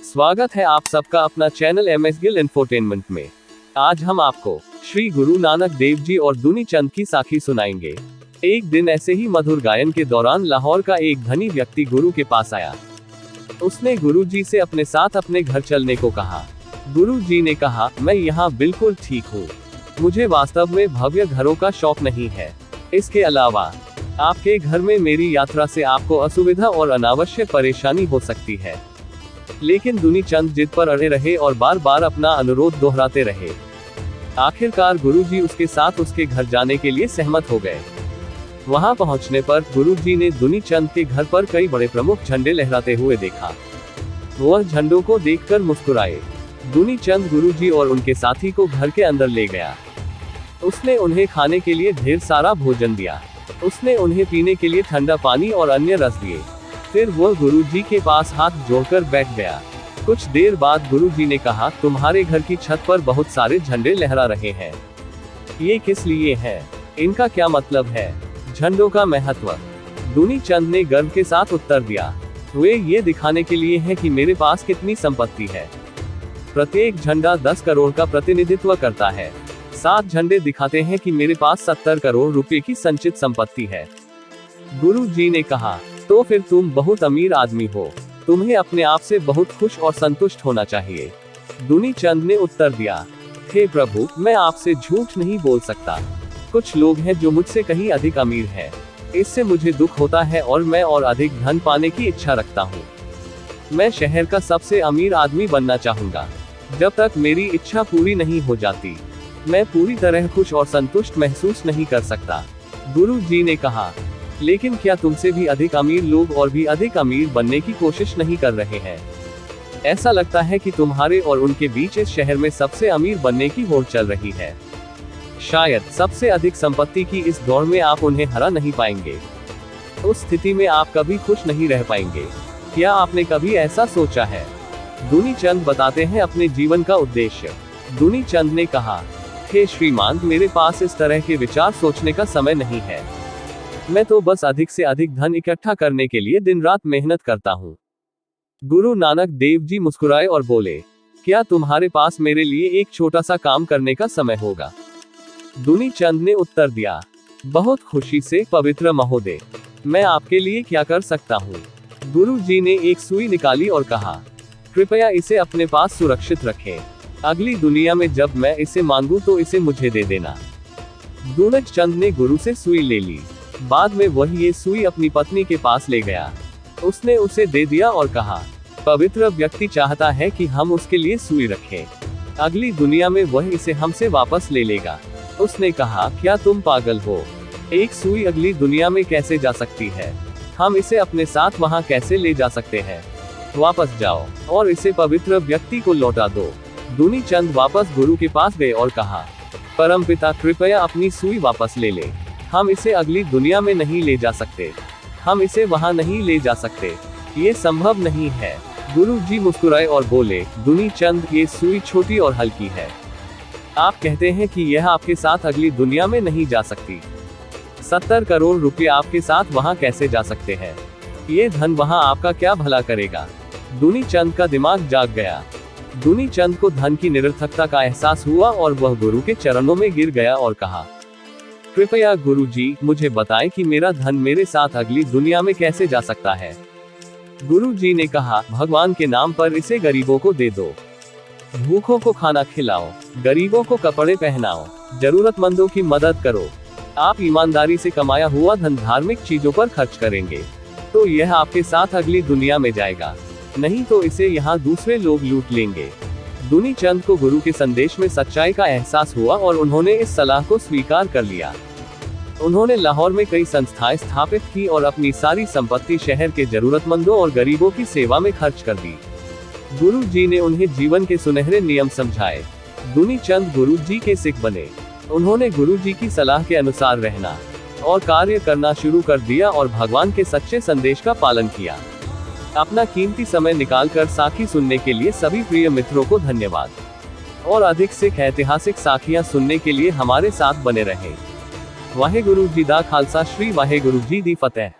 स्वागत है आप सबका अपना चैनल MS गिल इंफोटेनमेंट में। आज हम आपको श्री गुरु नानक देव जी और दुनी चंद की साखी सुनाएंगे। एक दिन ऐसे ही मधुर गायन के दौरान लाहौर का एक धनी व्यक्ति गुरु के पास आया। उसने गुरु जी से अपने साथ अपने घर चलने को कहा। गुरु जी ने कहा, मैं यहाँ बिल्कुल ठीक हूँ, मुझे वास्तव में भव्य घरों का शौक नहीं है। इसके अलावा आपके घर में मेरी यात्रा से आपको असुविधा और अनावश्यक परेशानी हो सकती है। लेकिन दुनी चंद जिद पर अड़े रहे और बार बार अपना अनुरोध दोहराते रहे। आखिरकार गुरुजी उसके साथ उसके घर जाने के लिए सहमत हो गए। वहां पहुंचने पर गुरुजी ने दुनी चंद के घर पर कई बड़े प्रमुख झंडे लहराते हुए देखा। वह झंडों को देखकर मुस्कुराए। दुनी चंद गुरुजी और उनके साथी को घर के अंदर ले गया। उसने उन्हें खाने के लिए ढेर सारा भोजन दिया। उसने उन्हें पीने के लिए ठंडा पानी और अन्य रस दिए। फिर वह गुरुजी के पास हाथ जोड़कर बैठ गया। कुछ देर बाद गुरुजी ने कहा, तुम्हारे घर की छत पर बहुत सारे झंडे लहरा रहे हैं, ये किस लिए है? इनका क्या मतलब है? झंडों का महत्व। दुनी चंद ने गर्व के साथ उत्तर दिया, वे ये दिखाने के लिए हैं कि मेरे पास कितनी संपत्ति है। प्रत्येक झंडा 10 करोड़ का प्रतिनिधित्व करता है। 7 झंडे दिखाते हैं कि मेरे पास 70 करोड़ रुपए की संचित संपत्ति है। गुरु जी ने कहा, तो फिर तुम बहुत अमीर आदमी हो, तुम्हें अपने आप से बहुत खुश और संतुष्ट होना चाहिए। दुनी चंद ने उत्तर दिया, हे प्रभु, मैं आपसे झूठ नहीं बोल सकता। कुछ लोग हैं जो मुझसे कहीं अधिक अमीर हैं। इससे मुझे दुख होता है और मैं और अधिक धन पाने की इच्छा रखता हूँ। मैं शहर का सबसे अमीर आदमी बनना चाहूंगा। जब तक मेरी इच्छा पूरी नहीं हो जाती, मैं पूरी तरह खुश और संतुष्ट महसूस नहीं कर सकता। गुरु जी ने कहा, लेकिन क्या तुमसे भी अधिक अमीर लोग और भी अधिक अमीर बनने की कोशिश नहीं कर रहे हैं? ऐसा लगता है कि तुम्हारे और उनके बीच इस शहर में सबसे अमीर बनने की होड़ चल रही है। शायद सबसे अधिक संपत्ति की इस दौड़ में आप उन्हें हरा नहीं पाएंगे। उस स्थिति में आप कभी खुश नहीं रह पाएंगे। क्या आपने कभी ऐसा सोचा है? दुनी चंद बताते हैं अपने जीवन का उद्देश्य। दुनी चंद ने कहा, हे श्रीमान, मेरे पास इस तरह के विचार सोचने का समय नहीं है। मैं तो बस अधिक से अधिक धन इकट्ठा करने के लिए दिन रात मेहनत करता हूँ। गुरु नानक देव जी मुस्कुराए और बोले, क्या तुम्हारे पास मेरे लिए एक छोटा सा काम करने का समय होगा? दुनी चंद ने उत्तर दिया, बहुत खुशी से पवित्र महोदय, मैं आपके लिए क्या कर सकता हूँ? गुरु जी ने एक सुई निकाली और कहा, कृपया इसे अपने पास सुरक्षित रखें। अगली दुनिया में जब मैं इसे मांगू तो इसे मुझे दे देना। दुनी चंद ने गुरु से सुई ले ली। बाद में वह ये सुई अपनी पत्नी के पास ले गया। उसने उसे दे दिया और कहा, पवित्र व्यक्ति चाहता है कि हम उसके लिए सुई रखें। अगली दुनिया में वह इसे हमसे वापस ले लेगा। उसने कहा, क्या तुम पागल हो? एक सुई अगली दुनिया में कैसे जा सकती है? हम इसे अपने साथ वहां कैसे ले जा सकते हैं? वापस जाओ और इसे पवित्र व्यक्ति को लौटा दो। दुनी चंद वापस गुरु के पास गए और कहा, परमपिता, कृपया अपनी सुई वापस ले ले। हम इसे अगली दुनिया में नहीं ले जा सकते। हम इसे वहां नहीं ले जा सकते। ये संभव नहीं है। गुरु जी मुस्कुराए और बोले, दुनी चंद, ये सुई छोटी और हल्की है। आप कहते हैं कि यह आपके साथ अगली दुनिया में नहीं जा सकती। 70 करोड़ रुपए आपके साथ वहां कैसे जा सकते हैं? ये धन वहां आपका क्या भला करेगा? दुनी चंद का दिमाग जाग गया। दुनी चंद को धन की निरर्थकता का एहसास हुआ और वह गुरु के चरणों में गिर गया और कहा, कृपया गुरु जी, मुझे बताएं कि मेरा धन मेरे साथ अगली दुनिया में कैसे जा सकता है? गुरु जी ने कहा, भगवान के नाम पर इसे गरीबों को दे दो। भूखों को खाना खिलाओ, गरीबों को कपड़े पहनाओ, जरूरतमंदों की मदद करो। आप ईमानदारी से कमाया हुआ धन धार्मिक चीजों पर खर्च करेंगे तो यह आपके साथ अगली दुनिया में जाएगा, नहीं तो इसे यहाँ दूसरे लोग लूट लेंगे। दुनी चंद को गुरु के संदेश में सच्चाई का एहसास हुआ और उन्होंने इस सलाह को स्वीकार कर लिया। उन्होंने लाहौर में कई संस्थाएं स्थापित की और अपनी सारी संपत्ति शहर के जरूरतमंदों और गरीबों की सेवा में खर्च कर दी। गुरु जी ने उन्हें जीवन के सुनहरे नियम समझाए। दुनी चंद गुरु जी के सिख बने। उन्होंने गुरु जी की सलाह के अनुसार रहना और कार्य करना शुरू कर दिया और भगवान के सच्चे संदेश का पालन किया। अपना कीमती समय निकालकर साखी सुनने के लिए सभी प्रिय मित्रों को धन्यवाद। और अधिक सिख ऐतिहासिक साखियां सुनने के लिए हमारे साथ बने रहें। वाहेगुरु जी दा खालसा, श्री वाहेगुरु जी दी फतेह।